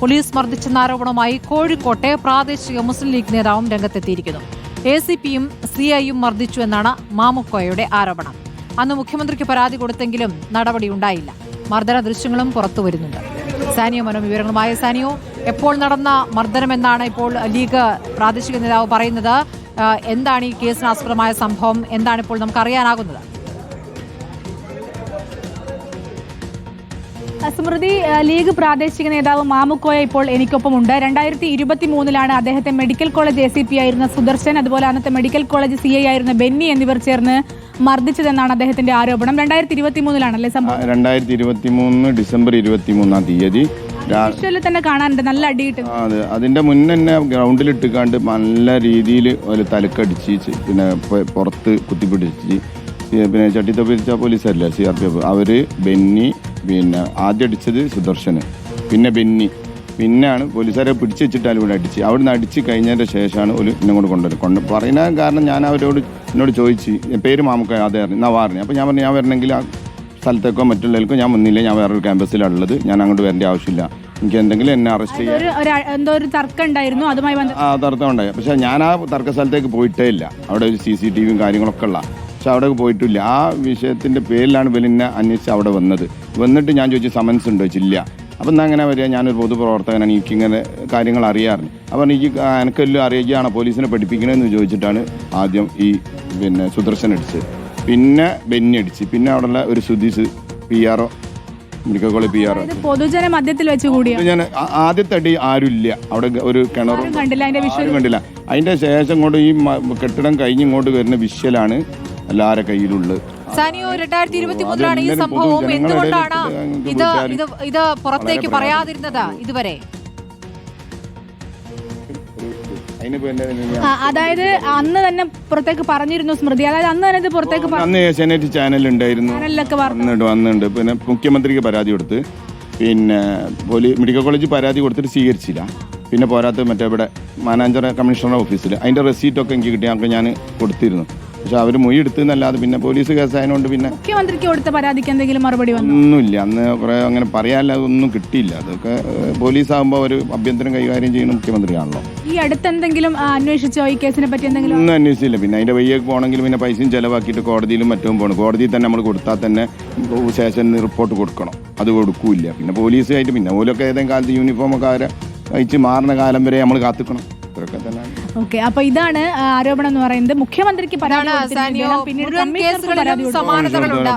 Police മർദ്ദിച്ചെന്ന ആരോപണവുമായി കോഴിക്കോട്ടെ പ്രാദേശിക മുസ്ലിം ലീഗ് നേതാവും രംഗത്തെത്തിയിരിക്കുന്നു. ACPയും CIയും മർദ്ദിച്ചു എന്നാണ് മാമുക്കോയുടെ ആരോപണം. അന്ന് മുഖ്യമന്ത്രിക്ക് പരാതി കൊടുത്തെങ്കിലും നടപടിയുണ്ടായില്ല. മർദ്ദന ദൃശ്യങ്ങളും പുറത്തുവരുന്നുണ്ട്. സാനിയോ മനോ വിവരങ്ങളുമായി. സാനിയോ, എപ്പോൾ നടന്ന മർദ്ദനമെന്നാണ് ഇപ്പോൾ ലീഗ് പ്രാദേശിക നേതാവ് പറയുന്നത്? എന്താണ് ഈ കേസിനാസ്പദമായ സംഭവം? എന്താണ് ഇപ്പോൾ നമുക്ക് അറിയാനാകുന്നത്? സ്മൃതി, ലീഗ് പ്രാദേശിക നേതാവ് മാമുക്കോയ ഇപ്പോൾ എനിക്കൊപ്പമുണ്ട്. 2023 അദ്ദേഹത്തെ മെഡിക്കൽ കോളേജ് ACP ആയിരുന്ന സുദർശൻ, അതുപോലെ അന്നത്തെ മെഡിക്കൽ കോളേജ് CI ആയിരുന്ന ബെന്നി എന്നിവർ ചേർന്ന് മർദ്ദിച്ചതെന്നാണ് അദ്ദേഹത്തിന്റെ ആരോപണം. 2023 സംഭവം. 2023 ഡിസംബർ 23 തീയതി തന്നെ കാണാനുണ്ട്, നല്ല അടിയിട്ട്. അതെ, അതിന്റെ മുന്നേ തന്നെ ഗ്രൗണ്ടിലിട്ടിക്കാണ്ട് നല്ല രീതിയിൽ ഒരു തലക്കടിച്ച്, പിന്നെ പുറത്ത് കുത്തിപ്പിടിച്ച്, പിന്നെ ചട്ടിത്തൊപ്പിച്ച പോലീസല്ലേ CRPF, അവര് ബെന്നി, പിന്നെ ആദ്യം അടിച്ചത് സുദർശന്, പിന്നെ ബെന്നി, പിന്നെയാണ് പോലീസുകാരെ പിടിച്ചു വെച്ചിട്ടാലും ഇവിടെ അടിച്ച്. അവിടുന്ന് അടിച്ച് കഴിഞ്ഞതിൻ്റെ ശേഷമാണ് ഒരു ഇങ്ങോട്ട് കൊണ്ടുവരും. പറയുന്ന കാരണം ഞാൻ എന്നോട് ചോദിച്ച് പേര് മാമുക്ക അതേ എന്നാ പറഞ്ഞു. അപ്പോൾ ഞാൻ പറഞ്ഞു ഞാൻ വരണമെങ്കിൽ ആ സ്ഥലത്തേക്കോ മറ്റുള്ളവർക്കോ ഞാൻ വന്നില്ല, ഞാൻ വേറൊരു ക്യാമ്പസിലാണ് ഉള്ളത്, ഞാൻ അങ്ങോട്ട് വരേണ്ട ആവശ്യമില്ല, എനിക്ക് എന്തെങ്കിലും എന്നെ അറസ്റ്റ് ചെയ്യാൻ തർക്കം ഉണ്ടായിരുന്നു, അതുമായി തർക്കം ഉണ്ടായി. പക്ഷേ ഞാൻ ആ തർക്ക സ്ഥലത്തേക്ക് പോയിട്ടേ ഇല്ല. അവിടെ ഒരു CCTVയും കാര്യങ്ങളൊക്കെ ഉള്ള, പക്ഷെ അവിടെ പോയിട്ടില്ല. ആ വിഷയത്തിൻ്റെ പേരിലാണ് ഇവലിന്നെ അന്വേഷിച്ച് അവിടെ വന്നിട്ട് ഞാൻ ചോദിച്ചു സമൻസ് ഉണ്ടോ? ചോദിച്ചില്ല. അപ്പം എന്നാൽ അങ്ങനെ വരിക, ഞാനൊരു പൊതുപ്രവർത്തകനാണ്, എനിക്കിങ്ങനെ കാര്യങ്ങൾ അറിയാറുണ്ട്. അപ്പം എനിക്ക് എനിക്കെല്ലാം അറിയുകയാണ് പോലീസിനെ പഠിപ്പിക്കണമെന്ന് ചോദിച്ചിട്ടാണ് ആദ്യം ഈ പിന്നെ സുദർശൻ അടിച്ചത്, പിന്നെ ബെന്നി അടിച്ച്, പിന്നെ അവിടെയുള്ള ഒരു Sudheesh PRO medical college PRO പൊതുജന മധ്യത്തിൽ വെച്ച് കൂടി ഞാൻ ആദ്യത്തെ അടി ആരുമില്ല, അവിടെ ഒരു കിണറും കണ്ടില്ല. അതിൻ്റെ ശേഷം കൊണ്ട് ഈ കെട്ടിടം കഴിഞ്ഞ് ഇങ്ങോട്ട് വരുന്ന വിഷ്വലാണ് എല്ലാവരുടെ കയ്യിലുള്ളത്. സാനിയോ, 2023 ഈ സംഭവം. എന്തുകൊണ്ടാണ് ഇത് പുറത്തേക്ക് പറയാതിരുന്നത് ഇതുവരെ? അതായത് അന്ന് തന്നെ പുറത്തേക്ക് പറഞ്ഞിരുന്നു സ്മൃതി, അതായത് അന്ന് തന്നെ ഇത് പുറത്തേക്ക് അന്ന് ഏഷ്യാനെറ്റ് ചാനൽ ഉണ്ടായിരുന്നു, വന്നിട്ടുണ്ട്. പിന്നെ മുഖ്യമന്ത്രിക്ക് പരാതി കൊടുത്ത്, പിന്നെ മെഡിക്കൽ കോളേജ് പരാതി കൊടുത്തിട്ട് സ്വീകരിച്ചില്ല. പിന്നെ പോരാത്ത മറ്റേ ഇവിടെ മാനേജർ കമ്മീഷണർ ഓഫീസിൽ അതിൻ്റെ റെസീറ്റൊക്കെ എനിക്ക് കിട്ടിയ ഞാൻ കൊടുത്തിരുന്നു. പക്ഷെ അവർ മൊഴി എടുത്തെന്നല്ലാതെ പിന്നെ പോലീസ് കേസായതുകൊണ്ട് പിന്നെ മുഖ്യമന്ത്രിക്ക് കൊടുത്ത പരാതിക്ക് എന്തെങ്കിലും മറുപടി ഒന്നുമില്ല. അന്ന് കുറേ അങ്ങനെ പറയാനല്ലാതെ ഒന്നും കിട്ടിയില്ല. അതൊക്കെ പോലീസാകുമ്പോൾ ഒരു ആഭ്യന്തരം കൈകാര്യം ചെയ്യുന്ന മുഖ്യമന്ത്രിയാണല്ലോ. ഈ അടുത്തെന്തെങ്കിലും അന്വേഷിച്ചോ ഈ കേസിനെ പറ്റി? എന്തെങ്കിലും ഒന്നും അന്വേഷിച്ചില്ല. പിന്നെ അതിൻ്റെ വയ്യേക്ക് പോകണമെങ്കിൽ പിന്നെ പൈസയും ചിലവാക്കിയിട്ട് കോടതിയിലും മറ്റും പോകണം. കോടതിയിൽ തന്നെ നമ്മൾ കൊടുത്താൽ തന്നെ സ്റ്റേഷനിൽ റിപ്പോർട്ട് കൊടുക്കണം, അത് കൊടുക്കൂല്ല. പിന്നെ പോലീസുമായിട്ട് പിന്നെ ഓലൊക്കെ ഏതെങ്കിലും കാലത്ത് യൂണിഫോമൊക്കെ അവരെ കഴിച്ച് മാറുന്ന കാലം വരെ നമ്മൾ കാത്തിക്കണം. ഓക്കെ, അപ്പൊ ഇതാണ് ആരോപണം എന്ന് പറയുന്നത്. മുഖ്യമന്ത്രിക്ക് മുഴുവൻ കേസുകളിലും സമാനതകളുണ്ട്.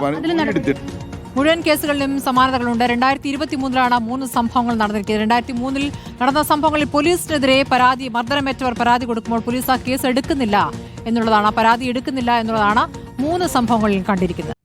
2023 3 സംഭവങ്ങൾ നടന്നിരിക്കുന്നത്. 2003 നടന്ന സംഭവങ്ങളിൽ പോലീസിനെതിരെ മർദ്ദനമേറ്റവർ പരാതി കൊടുക്കുമ്പോൾ പോലീസ് ആ കേസ് എടുക്കുന്നില്ല എന്നുള്ളതാണ്, പരാതി എടുക്കുന്നില്ല എന്നുള്ളതാണ് 3 സംഭവങ്ങളിൽ കണ്ടിരിക്കുന്നത്.